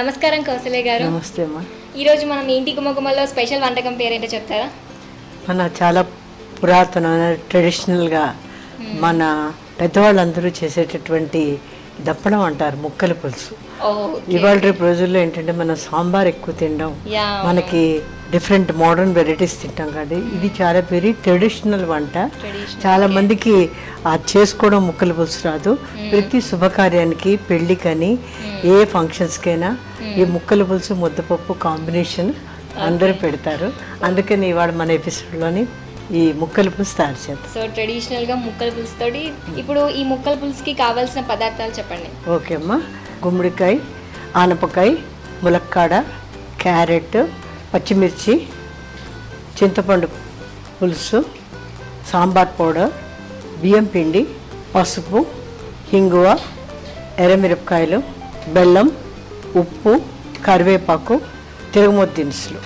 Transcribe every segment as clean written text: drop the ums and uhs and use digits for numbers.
నమస్కారం కౌసల్య గారు. నమస్తే అమ్మా. ఈరోజు మనం ఇంటి గుమ్మగుమ్మలో స్పెషల్ వంటకం పేరేంటో చెప్తారా? మన చాలా పురాతనమైన ట్రెడిషనల్గా మన పెద్దవాళ్ళందరూ చేసేటటువంటి దప్పడం అంటారు, ముక్కల పులుసు. ఇవాళ రేపు రోజుల్లో ఏంటంటే మనం సాంబార్ ఎక్కువ తినడం, మనకి డిఫరెంట్ మోడర్న్ వెరైటీస్ తింటాం కదా. ఇది చాలా వెరీ ట్రెడిషనల్ వంట. చాలా మందికి అది చేసుకోవడం ముక్కల పులుసు రాదు. ప్రతి శుభకార్యానికి, పెళ్ళికని, ఏ ఫంక్షన్స్కైనా ఈ ముక్కల పులుసు ముద్దపప్పు కాంబినేషన్ అందరూ పెడతారు. అందుకని ఇవాళ మన ఎపిసోడ్లోని ఈ ముక్కల పులుసు తయారు చేద్దాం. సో ట్రెడిషనల్గా ముక్కల పులుసు తోటి ఇప్పుడు ఈ ముక్కల పులుసుకి కావాల్సిన పదార్థాలు చెప్పండి. ఓకే అమ్మా. గుమ్మడికాయ, ఆనపకాయ, ములక్కాడ, క్యారెట్, పచ్చిమిర్చి, చింతపండు పులుసు, సాంబార్ పౌడర్, బియ్యం పిండి, పసుపు, హింగువ, ఎర్రమిరపకాయలు, బెల్లం, ఉప్పు, కరివేపాకు, తిరుగుమూత దినుసులు.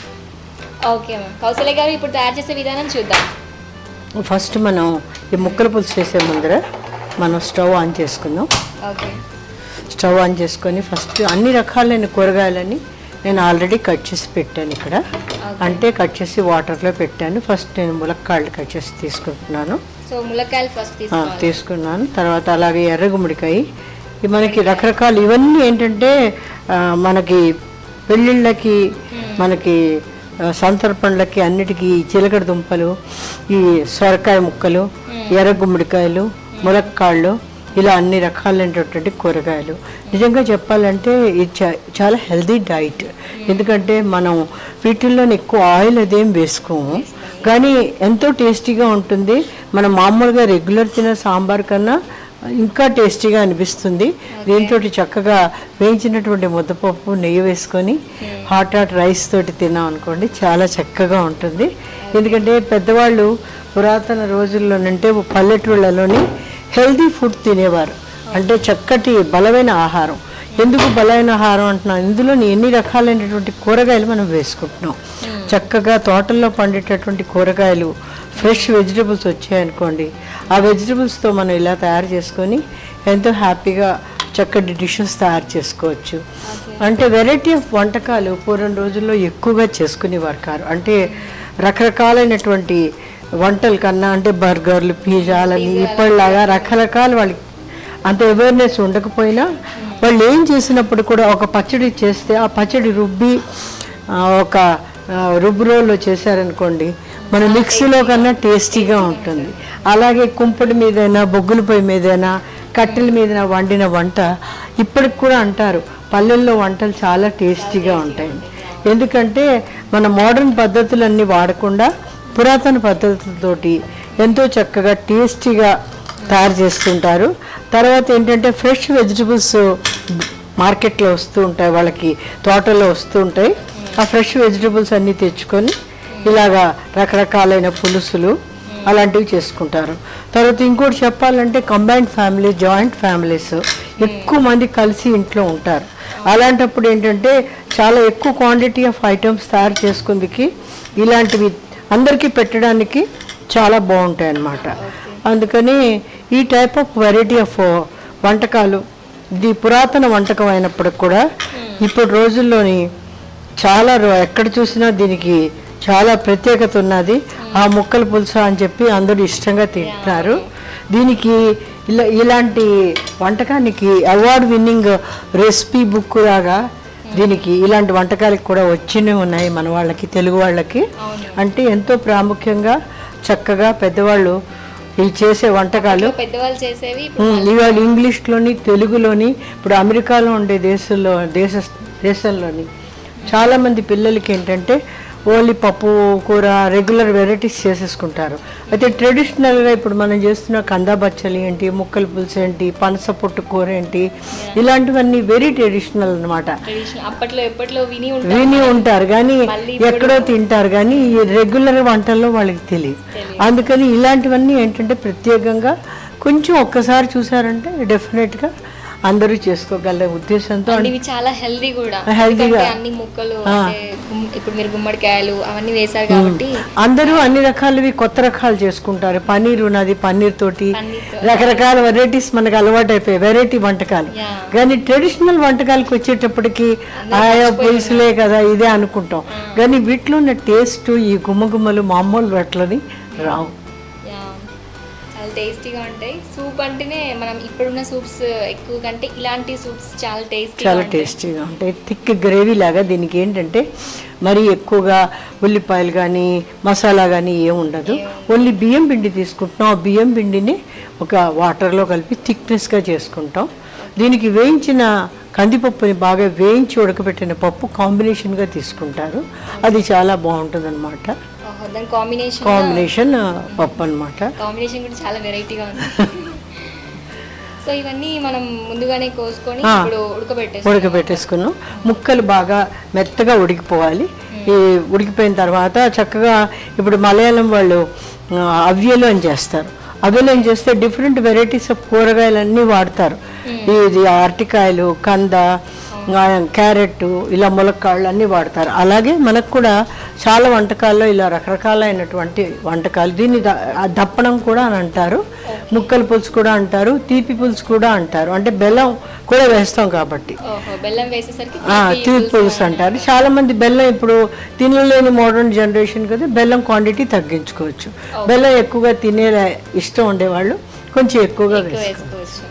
ఓకే అమ్మా. కౌసల్య గారు, ఇప్పుడు తయారు చేసే విధానం చూద్దాం. ఫస్ట్ మనం ఈ ముక్కల పులుసు చేసే ముందర మనం స్టవ్ ఆన్ చేసుకుందాం. ఓకే. స్టవ్ ఆన్ చేసుకొని ఫస్ట్ అన్ని రకాలైన కూరగాయలని నేను ఆల్రెడీ కట్ చేసి పెట్టాను ఇక్కడ. అంటే కట్ చేసి వాటర్లో పెట్టాను. ఫస్ట్ నేను ములక్కాయలు కట్ చేసి తీసుకుంటున్నాను. సో ములక్కాయలు ఫస్ట్ తీసుకున్నాను. తర్వాత అలాగే ఎర్ర గుమ్మడికాయ. మనకి రకరకాలు ఇవన్నీ ఏంటంటే మనకి పెళ్ళిళ్ళకి, మనకి సంతర్పణలకి అన్నిటికీ చిలకడ దుంపలు, ఈ సొరకాయ ముక్కలు, ఎర్ర గుమ్మడికాయలు, ములక్కాళ్ళు, ఇలా అన్ని రకాలైనటువంటి కూరగాయలు. నిజంగా చెప్పాలంటే ఇది చాలా హెల్దీ డైట్. ఎందుకంటే మనం వీటిల్లో ఎక్కువ ఆయిల్ అదేం వేసుకోము, కానీ ఎంతో టేస్టీగా ఉంటుంది. మనం మామూలుగా రెగ్యులర్ తినే సాంబార్ కన్నా ఇంకా టేస్టీగా అనిపిస్తుంది. దీంతో చక్కగా వేయించినటువంటి ముద్దపప్పు, నెయ్యి వేసుకొని హాట్ రైస్ తోటి తిన్నాం అనుకోండి, చాలా చక్కగా ఉంటుంది. ఎందుకంటే పెద్దవాళ్ళు పురాతన రోజుల్లోనంటే పల్లెటూళ్ళలోని హెల్దీ ఫుడ్ తినేవారు. అంటే చక్కటి బలమైన ఆహారం. ఎందుకు బలమైన ఆహారం అంటున్నాం? ఇందులో ఎన్ని రకాలైనటువంటి కూరగాయలు మనం వేసుకుంటున్నాం. చక్కగా తోటల్లో పండేటటువంటి కూరగాయలు, ఫ్రెష్ వెజిటబుల్స్ వచ్చాయనుకోండి, ఆ వెజిటబుల్స్తో మనం ఇలా తయారు చేసుకొని ఎంతో హ్యాపీగా చక్కటి డిషెస్ తయారు చేసుకోవచ్చు. అంటే వెరైటీ ఆఫ్ వంటకాలు పూర్వం రోజుల్లో ఎక్కువగా చేసుకునేవారు కారు. అంటే రకరకాలైనటువంటి వంటల కన్నా, అంటే బర్గర్లు, పిజ్జాలని ఇప్పటిలాగా రకరకాల వాళ్ళకి అంత అవేర్నెస్ ఉండకపోయినా వాళ్ళు ఏం చేసినప్పుడు కూడా ఒక పచ్చడి చేస్తే ఆ పచ్చడి రుబ్బి ఒక రుబ్బు రోల్లో చేశారనుకోండి, మన మిక్సీలో కన్నా టేస్టీగా ఉంటుంది. అలాగే కుంపటి మీదైనా, బొగ్గుల పొయ్యి మీదైనా, కట్టెల మీద వండిన వంట ఇప్పటికి కూడా అంటారు పల్లెల్లో వంటలు చాలా టేస్టీగా ఉంటాయి. ఎందుకంటే మన మోడర్న్ పద్ధతులన్నీ వాడకుండా పురాతన పద్ధతులతోటి ఎంతో చక్కగా టేస్టీగా తయారు చేసుకుంటారు. తర్వాత ఏంటంటే ఫ్రెష్ వెజిటబుల్స్ మార్కెట్లో వస్తూ ఉంటాయి, వాళ్ళకి తోటలో వస్తూ ఉంటాయి. ఆ ఫ్రెష్ వెజిటబుల్స్ అన్నీ తెచ్చుకొని ఇలాగా రకరకాలైన పులుసులు అలాంటివి చేసుకుంటారు. తర్వాత ఇంకోటి చెప్పాలంటే కంబైన్డ్ ఫ్యామిలీ, జాయింట్ ఫ్యామిలీస్ ఎక్కువ మంది కలిసి ఇంట్లో ఉంటారు. అలాంటప్పుడు ఏంటంటే చాలా ఎక్కువ క్వాంటిటీ ఆఫ్ ఐటమ్స్ తయారు చేసుకుందికి ఇలాంటివి అందరికీ పెట్టడానికి చాలా బాగుంటాయి అన్నమాట. అందుకని ఈ టైప్ ఆఫ్ వెరైటీ ఆఫ్ వంటకాలు, ఇది పురాతన వంటకం అయినప్పటికి కూడా ఇప్పుడు రోజుల్లోని చాలా ఎక్కడ చూసినా దీనికి చాలా ప్రత్యేకత ఉన్నది. ఆ ముక్కల పులుసు అని చెప్పి అందరూ ఇష్టంగా తింటున్నారు. దీనికి ఇలాంటి వంటకానికి అవార్డ్ విన్నింగ్ రెసిపీ బుక్ లాగా దీనికి ఇలాంటి వంటకాలకు కూడా వచ్చినవి ఉన్నాయి మన వాళ్ళకి, తెలుగు వాళ్ళకి. అంటే ఎంతో ప్రాముఖ్యంగా చక్కగా పెద్దవాళ్ళు ఈ చేసే వంటకాలు పెద్దవాళ్ళు చేసేవి ఇవాళ ఇంగ్లీష్లోని, తెలుగులోని, ఇప్పుడు అమెరికాలో ఉండే దేశంలోని చాలామంది పిల్లలకి ఏంటంటే ఓన్లీ పప్పు కూర, రెగ్యులర్ వెరైటీస్ చేసేసుకుంటారు. అయితే ట్రెడిషనల్గా ఇప్పుడు మనం చేస్తున్న కందా బచ్చలి ఏంటి, ముక్కల పులుసు ఏంటి, పనస పొట్టు కూర ఏంటి, ఇలాంటివన్నీ వెరీ ట్రెడిషనల్ అనమాట. విని ఉంటారు కానీ ఎక్కడో తింటారు, కానీ ఈ రెగ్యులర్ వంటల్లో వాళ్ళకి తెలియదు. అందుకని ఇలాంటివన్నీ ఏంటంటే ప్రత్యేకంగా కొంచెం ఒక్కసారి చూసారంటే డెఫినెట్గా అందరూ చేసుకోగల ఉద్దేశంతో ఇవి చాలా హెల్దీ కూడా, హెల్దీగా అన్ని ముక్కలు అంటే ఇప్పుడు మీరు గుమ్మడికాయలు అవన్నీ వేశారు కాబట్టి అందరూ అన్ని రకాలవి కొత్త రకాలు చేసుకుంటారు. పన్నీర్ ఉన్నది, పన్నీర్ తోటి రకరకాల వెరైటీస్ మనకు అలవాటు అయిపోయాయి, వెరైటీ వంటకాలు. కానీ ట్రెడిషనల్ వంటకాలకు వచ్చేటప్పటికి ఆయా పులుసులే కదా ఇదే అనుకుంటాం. కానీ వీటిలో ఉన్న టేస్ట్ ఈ గుమ్మగుమ్మలు మామూలు వాటిలోని రావు. చాలా టేస్టీగా ఉంటాయి. సూప్ అంటేనే మనం ఇప్పుడున్న సూప్స్ ఎక్కువ కంటే ఇలాంటి సూప్స్ చాలా టేస్టీగా ఉంటాయి. థిక్ గ్రేవీ లాగా. దీనికి ఏంటంటే మరి ఎక్కువగా ఉల్లిపాయలు కానీ మసాలా కానీ ఏం ఉండదు. ఓన్లీ బియ్యం పిండి తీసుకుంటున్నాం. ఆ బియ్యం పిండిని ఒక వాటర్లో కలిపి థిక్నెస్గా చేసుకుంటాం. దీనికి వేయించిన కందిపప్పుని బాగా వేయించి ఉడకబెట్టిన పప్పు కాంబినేషన్గా తీసుకుంటారు. అది చాలా బాగుంటుంది అనమాట. కాంబినేషన్ పప్పు అనమాట. కాంబినేషన్ కూడా చాలా వెరైటీగా ఉంది. సో ఇవన్నీ మనం ముందుగానే కోసుకొని ఉడకబెట్టేసుకున్నాం. ముక్కలు బాగా మెత్తగా ఉడికిపోవాలి. ఈ ఉడికిపోయిన తర్వాత చక్కగా ఇప్పుడు మలయాళం వాళ్ళు అవ్యలు అని చేస్తారు. అవ్యలు అని చేస్తే డిఫరెంట్ వెరైటీస్ ఆఫ్ కూరగాయలన్నీ వాడతారు. ఇది అరటికాయలు, కంద, క్యారెట్, ఇలా ములక్కాళ్ళు అన్నీ వాడతారు. అలాగే మనకు కూడా చాలా వంటకాల్లో ఇలా రకరకాలైనటువంటి వంటకాలు. దీన్ని దప్పడం కూడా అని అంటారు, ముక్కల పులుసు కూడా అంటారు, తీపి పులుసు కూడా అంటారు. అంటే బెల్లం కూడా వేస్తాం కాబట్టి తీపి పులుసు అంటారు. చాలా మంది బెల్లం ఇప్పుడు తినలేని మోడర్న్ జనరేషన్ కదా, బెల్లం క్వాంటిటీ తగ్గించుకోవచ్చు. బెల్లం ఎక్కువగా తినే ఇష్టం ఉండేవాళ్ళు కొంచెం ఎక్కువగా వేసుకోవచ్చు.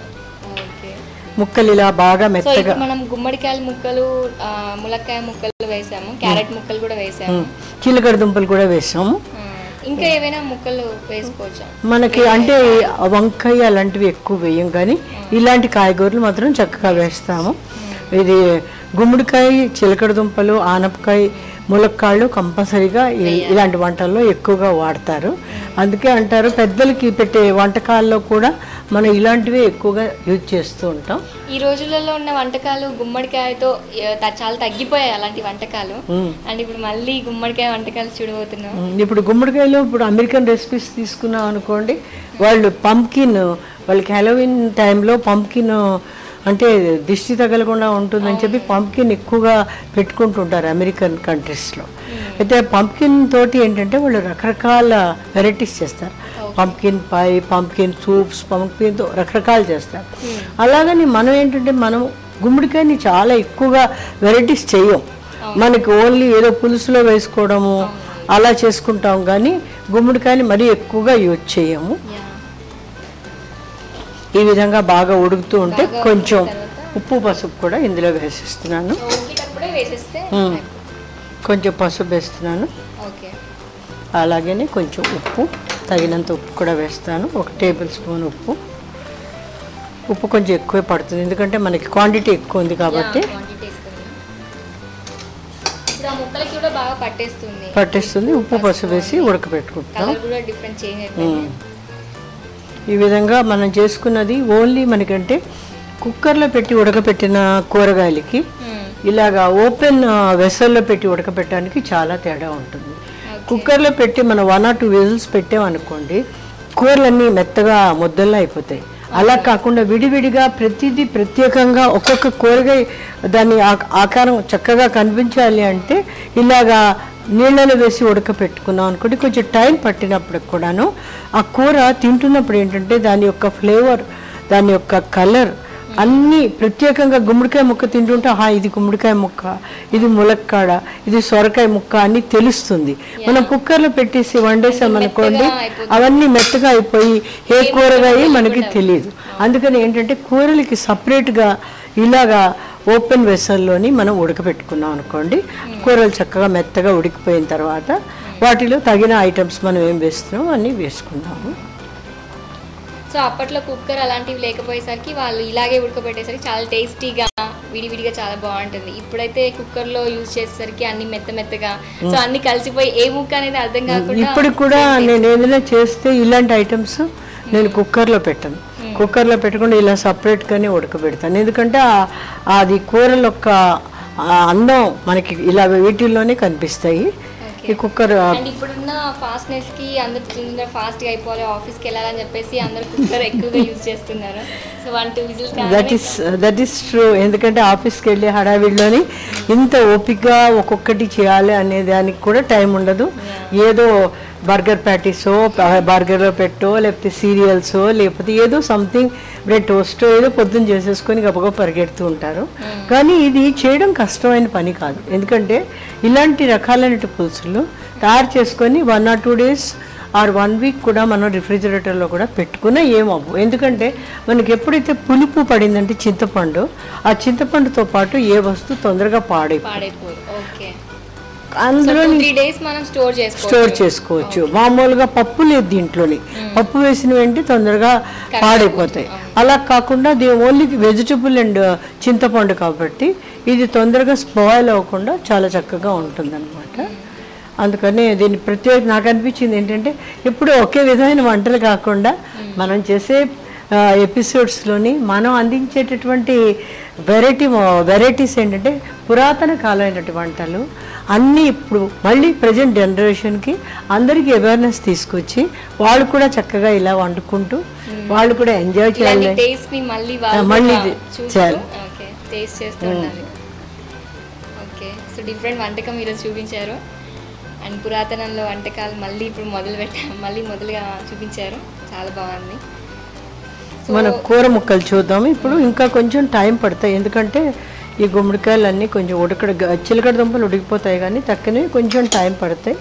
ముక్కలు ఇలా బాగా మెత్తగా. మనం గుమ్మడికాయల ముక్కలు, ములక్కాయ ముక్కలు వేసాము, క్యారెట్ ముక్కలు కూడా వేసాము, చిలకడ దుంపలు కూడా వేసాము. ఇంకా ఏవైనా ముక్కలు వేసుకోవచ్చా? మనకి అంటే వంకాయ అలాంటివి ఎక్కువ వేయం, కానీ ఇలాంటి కాయగూరలు మాత్రం చక్కగా వేస్తాము. ఇది గుమ్మడికాయ, చిలకడ దుంపలు, ఆనపకాయ, ములక్కాళ్ళు కంపల్సరీగా ఇలాంటి వంటల్లో ఎక్కువగా వాడతారు. అందుకే అంటారు పెద్దలకి పెట్టే వంటకాల్లో కూడా మనం ఇలాంటివే ఎక్కువగా యూజ్ చేస్తూ ఉంటాం. ఈ రోజులలో ఉన్న వంటకాలు గుమ్మడికాయతో చాలా తగ్గిపోయాయి అలాంటి వంటకాలు. అండ్ ఇప్పుడు మళ్ళీ గుమ్మడికాయ వంటకాలు చూడబోతున్నాం. ఇప్పుడు గుమ్మడికాయలో ఇప్పుడు అమెరికన్ రెసిపీస్ తీసుకున్నాం అనుకోండి, వాళ్ళు పంప్కిన్, వాళ్ళకి హ్యాలోవిన్ టైంలో పంప్కిన్ అంటే దిష్టి తగలకుండా ఉంటుందని చెప్పి పంప్కిన్ ఎక్కువగా పెట్టుకుంటుంటారు అమెరికన్ కంట్రీస్లో. అయితే పంప్కిన్ తోటి ఏంటంటే వాళ్ళు రకరకాల వెరైటీస్ చేస్తారు. పంప్కిన్ పై, పంప్కిన్ సూప్స్, పంప్కిన్తో రకరకాలు చేస్తారు. అలాగని మనం ఏంటంటే మనం గుమ్మడికాయని చాలా ఎక్కువగా వెరైటీస్ చేయం. మనకి ఓన్లీ ఏదో పులుసులో వేసుకోవడము అలా చేసుకుంటాం, కానీ గుమ్మడికాయని మరీ ఎక్కువగా యూజ్ చేయము. ఈ విధంగా బాగా ఉడుకుతూ ఉంటే కొంచెం ఉప్పు పసుపు కూడా ఇందులో వేసేస్తున్నాను. కొంచెం పసుపు వేస్తున్నాను, అలాగే కొంచెం ఉప్పు, తగినంత ఉప్పు కూడా వేస్తాను. 1 టేబుల్ స్పూన్ ఉప్పు. ఉప్పు కొంచెం ఎక్కువే పడుతుంది ఎందుకంటే మనకి క్వాంటిటీ ఎక్కువ ఉంది కాబట్టి. పట్టేస్తుంది. ఉప్పు పసుపు వేసి ఉడకబెట్టుకుంటాం. ఈ విధంగా మనం చేసుకున్నది ఓన్లీ మనకంటే కుక్కర్లో పెట్టి ఉడకపెట్టిన కూరగాయలకి ఇలాగా ఓపెన్ వెసల్లో పెట్టి ఉడకపెట్టడానికి చాలా తేడా ఉంటుంది. కుక్కర్లో పెట్టి మనం 1 or 2 విజిల్స్ పెట్టామనుకోండి, కూరలన్నీ మెత్తగా ముద్దల్లో అయిపోతాయి. అలా కాకుండా విడివిడిగా ప్రతిదీ ప్రత్యేకంగా ఒక్కొక్క కూరగాయ దాని ఆకారం చక్కగా కనిపించాలి అంటే ఇలాగా నీళ్ళలో వేసి ఉడకపెట్టుకున్నాం అనుకోండి, కొంచెం టైం పట్టినప్పుడు కూడాను ఆ కూర తింటున్నప్పుడు ఏంటంటే దాని యొక్క ఫ్లేవర్, దాని యొక్క కలర్ అన్నీ ప్రత్యేకంగా గుమ్మడికాయ ముక్క తింటుంటే ఇది గుమ్మడికాయ ముక్క, ఇది ములక్కాడ, ఇది సొరకాయ ముక్క అని తెలుస్తుంది. మనం కుక్కర్లో పెట్టేసి వండేసామనుకోండి అవన్నీ మెత్తగా అయిపోయి ఏ కూరగాయ మనకి తెలియదు. అందుకని ఏంటంటే కూరలకి సపరేట్గా ఇలాగా ఓపెన్ వెసల్లోని మనం ఉడకపెట్టుకున్నాం అనుకోండి, కూరలు చక్కగా మెత్తగా ఉడికిపోయిన తర్వాత వాటిలో తగిన ఐటమ్స్ మనం ఏం వేస్తున్నాం అన్నీ వేసుకున్నాము. సో అప్పట్లో కుక్కర్ అలాంటివి లేకపోయేసరికి వాళ్ళు ఇలాగే ఉడకబెట్టేసరికి చాలా టేస్టీగా విడివిడిగా చాలా బాగుంటుంది. ఇప్పుడైతే కుక్కర్లో యూజ్ చేసేసరికి అన్ని మెత్తగా, సో అన్ని కలిసిపోయి ఏ ముక్క అనేది అర్థం కాకుండా. ఇప్పుడు కూడా నేను ఏదైనా చేస్తే ఇలాంటి ఐటమ్స్ నేను కుక్కర్లో పెట్టను. కుక్కర్లో పెట్టకుండా ఇలా సపరేట్గానే ఉడకబెడతాను. ఎందుకంటే అది కూరలు యొక్క అందం మనకి ఇలా వీటిల్లోనే కనిపిస్తాయి. ఈ కుక్కర్ అండ్ ఇప్పుడున్న ఫాస్ట్నెస్ కి అందరు తొందరగా ఫాస్ట్ గా అయిపోవాలి, ఆఫీస్ కి వెళ్ళాలని చెప్పేసి అందరు కుక్కర్ ఎక్కువగా యూజ్ చేస్తున్నారు. So 1-2 whistles that is true. ఎందుకంటే ఆఫీస్కి వెళ్ళి హడావిడిలోని ఇంత ఓపికగా ఒక్కొక్కటి చేయాలి అనే దానికి కూడా టైం ఉండదు. ఏదో బర్గర్ ప్యాటీసో బర్గర్లో పెట్టో లేకపోతే సీరియల్సో లేకపోతే ఏదో సంథింగ్ బ్రెడ్ టోస్టో ఏదో పొద్దున్న చేసేసుకొని గబగబా పరిగెడుతూ ఉంటారు. కానీ ఇది చేయడం కష్టమైన పని కాదు. ఎందుకంటే ఇలాంటి రకాలైన పులుసులు తయారు చేసుకొని 1 or 2 days ఆర్ 1 week కూడా మనం రిఫ్రిజిరేటర్లో కూడా పెట్టుకున్నా ఏమవ్వు. ఎందుకంటే మనకి ఎప్పుడైతే పులుపు పడిందంటే చింతపండు, ఆ చింతపండుతో పాటు ఏ వస్తువు తొందరగా పాడైపోదు. అందులో 3 days మనం స్టోర్ చేసుకోవచ్చు. మామూలుగా పప్పు లేదు దీంట్లోని, పప్పు వేసిన వెంటనే తొందరగా పాడైపోతాయి. అలా కాకుండా ఓన్లీ వెజిటబుల్ అండ్ చింతపండు కాబట్టి ఇది తొందరగా స్పాయిల్ అవ్వకుండా చాలా చక్కగా ఉంటుంది అనమాట. అందుకని దీని ప్రత్యేక నాకు అనిపించింది ఏంటంటే ఎప్పుడు ఒకే విధమైన వంటలు కాకుండా మనం చేసే ఎపిసోడ్స్లోని మనం అందించేటటువంటి వెరైటీస్ ఏంటంటే పురాతన కాలమైనటువంటి వంటలు అన్నీ ఇప్పుడు మళ్ళీ ప్రజెంట్ జనరేషన్కి అందరికీ అవేర్నెస్ తీసుకొచ్చి వాళ్ళు కూడా చక్కగా ఇలా వండుకుంటూ వాళ్ళు కూడా ఎంజాయ్ చేయాలి, మళ్ళీ చేయాలి. ఓకే, సో డిఫరెంట్ వంటకం ఈరోజు చూపించారు. అండ్ పురాతనంలో వంటకాలు మళ్ళీ ఇప్పుడు మొదలుగా చూపించారు. చాలా బాగుంది. మన కూర ముక్కలు చూద్దాము. ఇప్పుడు ఇంకా కొంచెం టైం పడతాయి, ఎందుకంటే ఈ గుమ్మడికాయలు అన్నీ కొంచెం చిలకడ దుంపలు ఉడికిపోతాయి కానీ తక్కనే కొంచెం టైం పడతాయి.